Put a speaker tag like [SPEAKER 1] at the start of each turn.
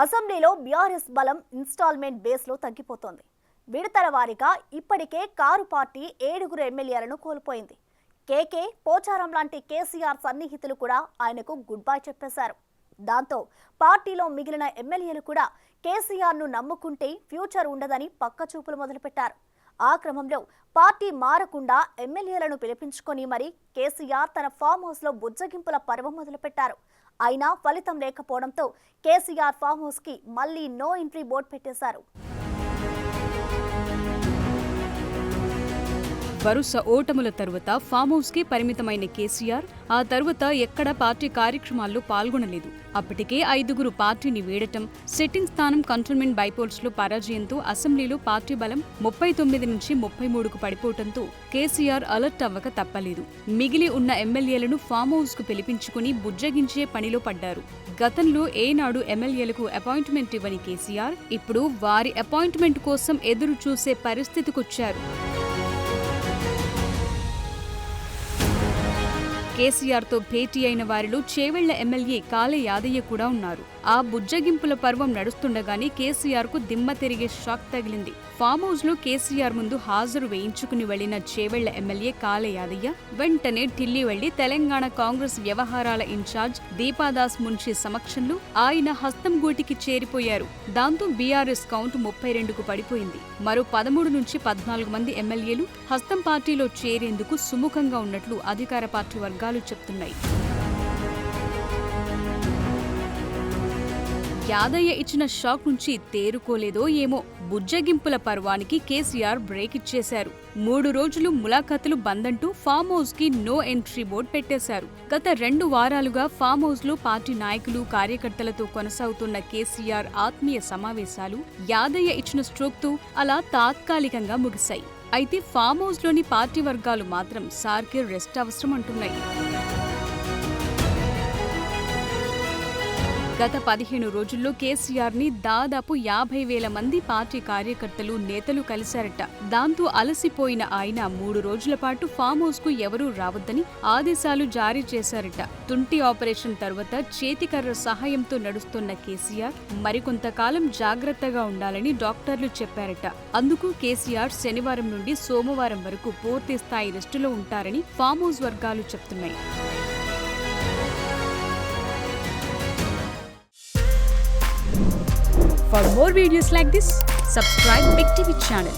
[SPEAKER 1] అసెంబ్లీలో బీఆర్ఎస్ బలం ఇన్స్టాల్మెంట్ బేస్లో తగ్గిపోతోంది. విడతల వారీగా ఇప్పటికే కారు పార్టీ 7 ఎమ్మెల్యేలను కోల్పోయింది. కేకే, పోచారం లాంటి కేసీఆర్ సన్నిహితులు కూడా ఆయనకు గుడ్ బై చెప్పేశారు. దాంతో పార్టీలో మిగిలిన ఎమ్మెల్యేలు కూడా కేసీఆర్ను నమ్ముకుంటే ఫ్యూచర్ ఉండదని పక్కచూపులు మొదలుపెట్టారు. ఆ క్రమంలో పార్టీ మారకుండా ఎమ్మెల్యేలను పిలిపించుకొని మరి కేసీఆర్ తన ఫామ్ హౌస్లో బుజ్జగింపుల పర్వం మొదలుపెట్టారు. అయినా ఫలితం లేకపోవడంతో కేసీఆర్ ఫామ్ హౌస్ కి మళ్లీ నో ఎంట్రీ బోర్డు పెట్టేశారు.
[SPEAKER 2] వరుస ఓటముల తరువాత ఫామ్ హౌస్ కి పరిమితమైన కేసీఆర్ ఆ తరువాత ఎక్కడ పార్టీ కార్యక్రమాల్లో పాల్గొనలేదు. అప్పటికే 5 పార్టీని వీడటం, సిట్టింగ్ స్థానం కంటోన్మెంట్ బైపోల్స్ లో పరాజయంతో అసెంబ్లీలో పార్టీ బలం 39 నుంచి 33కు పడిపోవడంతో కేసీఆర్ అలర్ట్ అవ్వక తప్పలేదు. మిగిలి ఉన్న ఎమ్మెల్యేలను ఫామ్ హౌస్ కు పిలిపించుకుని బుజ్జగించే పనిలో పడ్డారు. గతంలో ఏనాడు ఎమ్మెల్యేలకు అపాయింట్మెంట్ ఇవ్వని కేసీఆర్ ఇప్పుడు వారి అపాయింట్మెంట్ కోసం ఎదురు చూసే పరిస్థితికొచ్చారు. కేసీఆర్తో భేటీ అయిన వారిలో చేవెళ్ల ఎమ్మెల్యే కాలే యాదయ్య కూడా ఉన్నారు. ఆ బుజ్జగింపుల పర్వం నడుస్తుండగానే కేసీఆర్కు దిమ్మ తిరిగే షాక్ తగిలింది. ఫామ్ హౌస్ లో కేసీఆర్ ముందు హాజరు వేయించుకుని వెళ్లిన చేవెళ్ల ఎమ్మెల్యే కాలే యాదయ్య వెంటనే ఢిల్లీ వెళ్లి తెలంగాణ కాంగ్రెస్ వ్యవహారాల ఇన్ఛార్జ్ దీపాదాస్ మున్షి సమక్షంలో ఆయన హస్తం గూటికి చేరిపోయారు. దాంతో బీఆర్ఎస్ కౌంట్ 32కు పడిపోయింది. మరో 13 నుంచి 14 మంది ఎమ్మెల్యేలు హస్తం పార్టీలో చేరేందుకు సుముఖంగా ఉన్నట్లు అధికార పార్టీ వర్గాలు చెప్తున్నాయి. యాదయ్య ఇచ్చిన షాక్ నుంచి తేరుకోలేదో ఏమో బుజ్జగింపుల పర్వానికి కేసీఆర్ బ్రేక్ ఇచ్చేశారు. 3 రోజులు ములాఖతులు బందంటూ ఫామ్ హౌస్ కి నో ఎంట్రీ బోర్డు పెట్టేశారు. గత 2 వారాలుగా ఫామ్ హౌస్ లో పార్టీ నాయకులు, కార్యకర్తలతో కొనసాగుతున్న కేసీఆర్ ఆత్మీయ సమావేశాలు యాదయ్య ఇచ్చిన స్ట్రోక్ తో అలా తాత్కాలికంగా ముగిశాయి. అయితే ఫామ్ హౌస్ లోని పార్టీ వర్గాలు మాత్రం సార్కి రెస్ట్ అవసరం అంటున్నాయి. గత 15 రోజుల్లో కేసీఆర్ ని దాదాపు 50,000 మంది పార్టీ కార్యకర్తలు, నేతలు కలిశారట. దాంతో అలసిపోయిన ఆయన 3 రోజుల పాటు ఫామ్ హౌస్ కు ఎవరూ రావద్దని ఆదేశాలు జారీ చేశారట. తుంటి ఆపరేషన్ తర్వాత చేతికర్ర సహాయంతో నడుస్తున్న కేసీఆర్ మరికొంతకాలం జాగ్రత్తగా ఉండాలని డాక్టర్లు చెప్పారట. అందుకు కేసీఆర్ శనివారం నుండి సోమవారం వరకు పూర్తి స్థాయి రెస్టులో ఉంటారని ఫామ్ హౌస్ వర్గాలు చెప్తున్నాయి. For more videos like this, subscribe Big TV channel.